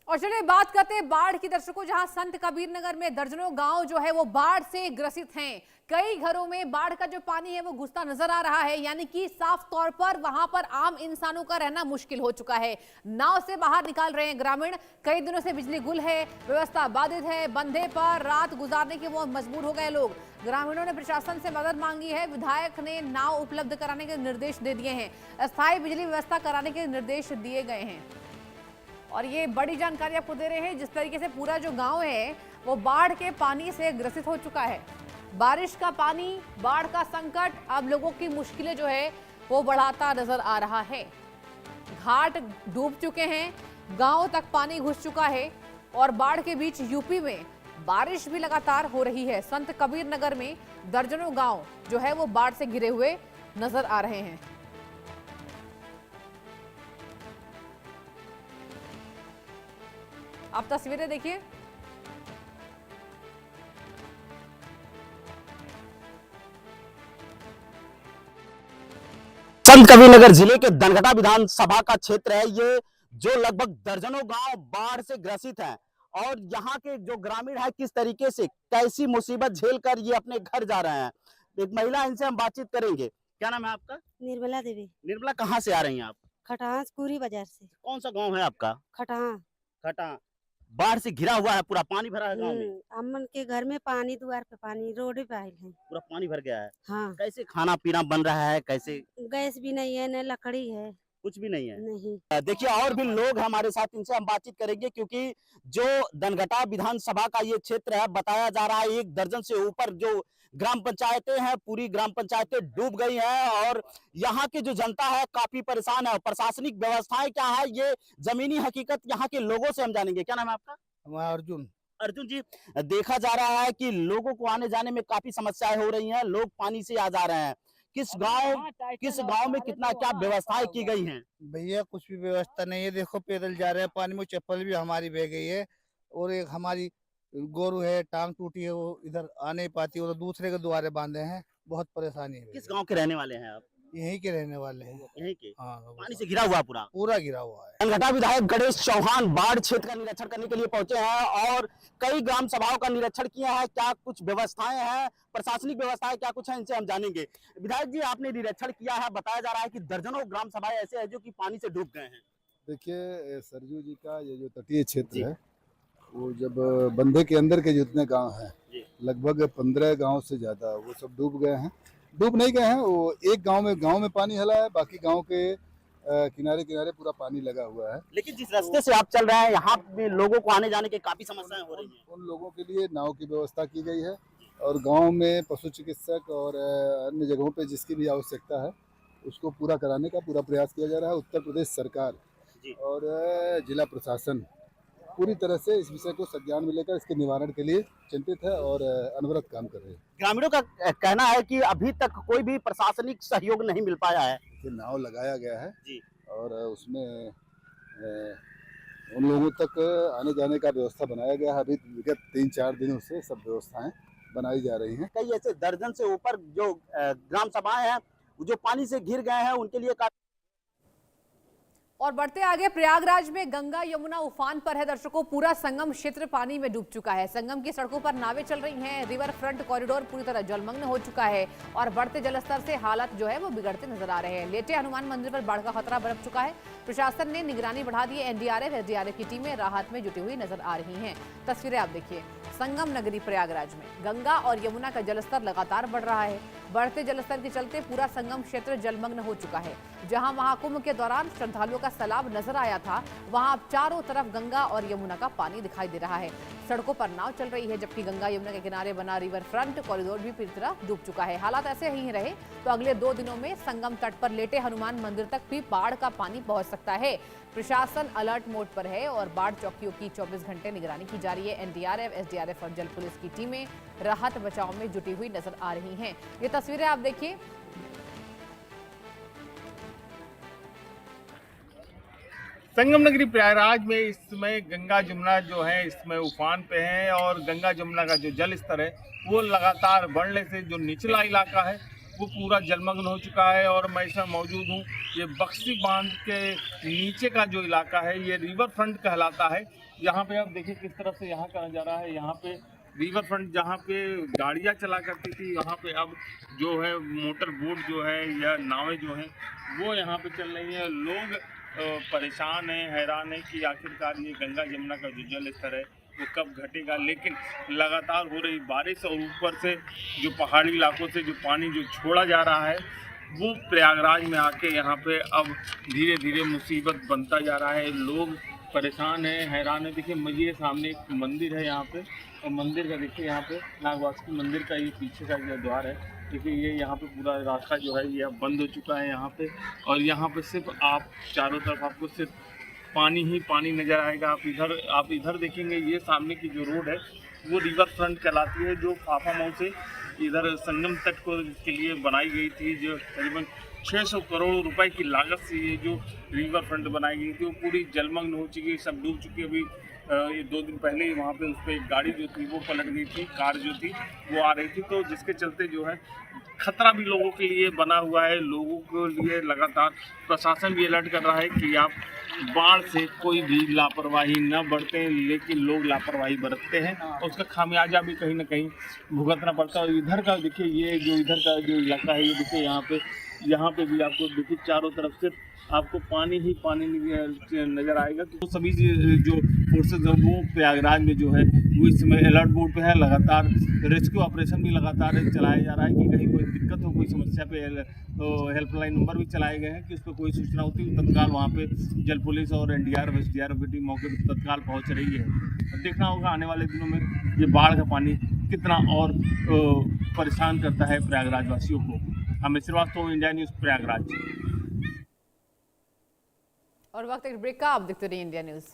और चलिए बात करते हैं बाढ़ की दर्शकों, जहां संत कबीर नगर में दर्जनों गांव जो है वो बाढ़ से ग्रसित हैं। कई घरों में बाढ़ का जो पानी है वो घुसता नजर आ रहा है, यानी कि साफ तौर पर वहां पर आम इंसानों का रहना मुश्किल हो चुका है। नाव से बाहर निकाल रहे हैं ग्रामीण। कई दिनों से बिजली गुल है, व्यवस्था बाधित है, बंधे पर रात गुजारने के वो मजबूर हो गए लोग। ग्रामीणों ने प्रशासन से मदद मांगी है। विधायक ने नाव उपलब्ध कराने के निर्देश दे दिए हैं। अस्थायी बिजली व्यवस्था कराने के निर्देश दिए गए हैं। और ये बड़ी जानकारी आपको दे रहे हैं, जिस तरीके से पूरा जो गांव है वो बाढ़ के पानी से ग्रसित हो चुका है। बारिश का पानी, बाढ़ का संकट अब लोगों की मुश्किलें जो है वो बढ़ाता नजर आ रहा है। घाट डूब चुके हैं, गांव तक पानी घुस चुका है और बाढ़ के बीच यूपी में बारिश भी लगातार हो रही है। संत कबीर नगर में दर्जनों गांव जो है वो बाढ़ से घिरे हुए नजर आ रहे हैं। आप तस्वीरें देखिए। संत कबीरनगर जिले के दनघटा विधानसभा का क्षेत्र है ये, जो लगभग दर्जनों गांव बाढ़ से ग्रसित हैं। और यहाँ के जो ग्रामीण है किस तरीके से कैसी मुसीबत झेल कर ये अपने घर जा रहे हैं। एक महिला, इनसे हम बातचीत करेंगे। क्या नाम है आपका? निर्मला देवी। निर्मला, कहाँ से आ रही हैं आप? खटाहा पूरी बाजार से। कौन सा गाँव है आपका? खटाहा। खटा। बाढ़ से घिरा हुआ है, पूरा पानी भरा है गाँव में। अमन के घर में पानी, द्वार पे पानी, रोड पे आयल है, पूरा पानी भर गया है। हाँ। कैसे खाना पीना बन रहा है, कैसे? गैस भी नहीं है, न लकड़ी है, कुछ भी नहीं है। नहीं। देखिए और भी लोग हमारे साथ, इनसे हम बातचीत करेंगे, क्योंकि जो दनघटा विधानसभा का ये क्षेत्र है, बताया जा रहा है 1 दर्जन से ऊपर जो ग्राम पंचायतें हैं, पूरी ग्राम पंचायतें डूब गई हैं। और यहाँ की जो जनता है काफी परेशान है। प्रशासनिक व्यवस्थाएं क्या है, ये जमीनी हकीकत यहाँ के लोगों से हम जानेंगे। क्या नाम है आपका? अर्जुन। अर्जुन जी, देखा जा रहा है कि लोगों को आने जाने में काफी समस्याएं हो रही हैं, लोग पानी से आ जा रहे हैं। किस गांव में कितना क्या व्यवस्थाएं की गई हैं? भैया कुछ भी व्यवस्था नहीं है, देखो पैदल जा रहे हैं पानी में, चप्पल भी हमारी बह गई है। और एक हमारी गोरू है, टांग टूटी है, वो इधर आ नहीं पाती, वो तो दूसरे के द्वारे बांधे हैं। बहुत परेशानी है। किस गाँव के रहने वाले हैं आप? यहीं के रहने वाले हैं। यहीं के? हाँ, पानी से घिरा हुआ पूरा गिरा हुआ है। दनघटा विधायक गणेश चौहान बाढ़ क्षेत्र का निरीक्षण करने के लिए पहुंचे हैं और कई ग्राम सभाओं का निरीक्षण किया है। क्या कुछ व्यवस्थाएं हैं, प्रशासनिक व्यवस्थाएं क्या कुछ है, इनसे हम जानेंगे। विधायक जी, आपने निरीक्षण किया है, बताया जा रहा है कि दर्जनों ग्राम सभाएं ऐसे हैं जो कि पानी से डूब गए हैं। देखिए सरजू जी का ये जो तटीय क्षेत्र है, वो जब बंधे के अंदर के जितने गांव हैं, लगभग 15 गांव से ज्यादा, वो सब डूब गए हैं। डूब नहीं गए हैं, वो एक गांव में पानी हला है, बाकी गांव के किनारे किनारे पूरा पानी लगा हुआ है। लेकिन जिस रास्ते से आप चल रहे हैं, यहाँ पे लोगों को आने जाने की काफी समस्याएं हो रही हैं। उन लोगों के लिए नाव की व्यवस्था की गई है और गांव में पशु चिकित्सक और अन्य जगहों पे जिसकी भी आवश्यकता है उसको पूरा कराने का पूरा प्रयास किया जा रहा है। उत्तर प्रदेश सरकार और जिला प्रशासन पूरी तरह से इस विषय को संज्ञान में लेकर इसके निवारण के लिए चिंतित है और अनवरत काम कर रहे हैं। ग्रामीणों का कहना है कि अभी तक कोई भी प्रशासनिक सहयोग नहीं मिल पाया है। नाव लगाया गया है जी। और उसमें उन लोगों तक आने जाने का व्यवस्था बनाया गया है। अभी विगत 3-4 दिनों से सब व्यवस्थाएं बनाई जा रही हैं। कई ऐसे दर्जन से ऊपर जो ग्राम सभाएं हैं जो पानी से घिर गए हैं, उनके लिए और बढ़ते आगे, प्रयागराज में गंगा यमुना उफान पर है दर्शकों। पूरा संगम क्षेत्र पानी में डूब चुका है। संगम की सड़कों पर नावें चल रही हैं। रिवर फ्रंट कॉरिडोर पूरी तरह जलमग्न हो चुका है और बढ़ते जलस्तर से हालात जो है वो बिगड़ते नजर आ रहे हैं। लेटे हनुमान मंदिर पर बाढ़ का खतरा बरप चुका है। प्रशासन ने निगरानी बढ़ा दी है। एनडीआरएफ, एसडीआरएफ की टीमें राहत में जुटी हुई नजर आ रही हैं। तस्वीरें आप देखिए। संगम नगरी प्रयागराज में गंगा और यमुना का जलस्तर लगातार बढ़ रहा है। बढ़ते जलस्तर के चलते पूरा संगम क्षेत्र जलमग्न हो चुका है। जहां महाकुंभ के दौरान श्रद्धालुओं का सैलाब नजर आया था, वहां अब चारों तरफ गंगा और यमुना का पानी दिखाई दे रहा है। सड़कों पर नाव चल रही है, जबकि गंगा यमुना के किनारे बना रिवर फ्रंट कॉरिडोर भी पूरी तरह डूब चुका है। हालात ऐसे ही रहे तो अगले 2 दिनों में संगम तट पर लेटे हनुमान मंदिर तक भी बाढ़ का पानी पहुंच सकता है। प्रशासन अलर्ट मोड पर है और बाढ़ चौकियों की 24 घंटे निगरानी की जा रही है। एनडीआरएफ, एसडीआरएफ और जल पुलिस की टीमें राहत बचाव में जुटी हुई नजर आ रही हैं। ये तस्वीरें आप देखिए। संगम नगरी प्रयागराज में इस समय गंगा जमुना जो है इसमें उफान पे है और गंगा जमुना का जो जल स्तर है वो लगातार बढ़ने से जो निचला इलाका है वो पूरा जलमग्न हो चुका है। और मैं इसमें मौजूद हूँ, ये बक्सी बांध के नीचे का जो इलाका है ये रिवर फ्रंट कहलाता है। यहाँ पे आप देखिए किस तरह से यहाँ का नज़ारा है। यहाँ पे रिवर फ्रंट जहाँ पे गाड़ियाँ चला करती थी, यहाँ पे अब जो है मोटर बोट जो है या नावें जो हैं वो यहाँ पे चल रही हैं। लोग परेशान हैं, हैरान हैं कि आखिरकार ये गंगा यमुना का जो जल स्तर है वो कब घटेगा। लेकिन लगातार हो रही बारिश और ऊपर से जो पहाड़ी इलाकों से जो पानी जो छोड़ा जा रहा है वो प्रयागराज में आके यहाँ पे अब धीरे धीरे मुसीबत बनता जा रहा है। लोग परेशान हैं, हैरान है। देखिए ये सामने एक मंदिर है यहाँ पे, और मंदिर का देखिए यहाँ पे नागवासुकी मंदिर का ये पीछे का जो द्वार है, देखिए ये यहाँ पे पूरा रास्ता जो है ये अब बंद हो चुका है यहाँ पे। और यहाँ पे सिर्फ आप चारों तरफ आपको सिर्फ पानी ही पानी नज़र आएगा। आप इधर देखेंगे, ये सामने की जो रोड है वो रिवर फ्रंट कहलाती है, जो फाफामऊ से इधर संगम तट को के लिए बनाई गई थी, जो करीबन 600 करोड़ रुपए की लागत से ये जो रिवर फ्रंट बनाई गई थी वो पूरी जलमग्न हो चुकी है, सब डूब चुकी है। अभी ये 2 दिन पहले ही वहाँ पे उस पर एक गाड़ी जो थी वो पलट गई थी, कार जो थी वो आ रही थी, तो जिसके चलते जो है खतरा भी लोगों के लिए बना हुआ है। लोगों के लिए लगातार प्रशासन भी अलर्ट कर रहा है कि आप बाढ़ से कोई भी लापरवाही न बरतें, लेकिन लोग लापरवाही बरतते हैं और उसका खामियाजा भी कहीं ना कहीं भुगतना पड़ता है। और इधर का देखिए, ये जो इधर का जो इलाका है ये देखिए यहाँ पे भी आपको देखिए चारों तरफ से आपको पानी ही पानी नज़र आएगा। तो सभी जो फोर्सेज हैं वो प्रयागराज में जो है वो इस समय अलर्ट मोड पे है। लगातार रेस्क्यू ऑपरेशन भी लगातार चलाया जा रहा है कि कहीं कोई दिक्कत हो, कोई समस्या पे हेल्पलाइन नंबर भी चलाए गए हैं कि उस पर कोई सूचना होती है तत्काल वहाँ पे जल पुलिस और NDRF SDRF की टीम मौके पर तत्काल पहुँच रही है। अब देखना होगा आने वाले दिनों में ये बाढ़ का पानी कितना और परेशान करता है प्रयागराज वासियों को। Amit Srivastava, India news, Prayagraj. और वक्त एक ब्रेक का, आप देखते रहिए इंडिया न्यूज़।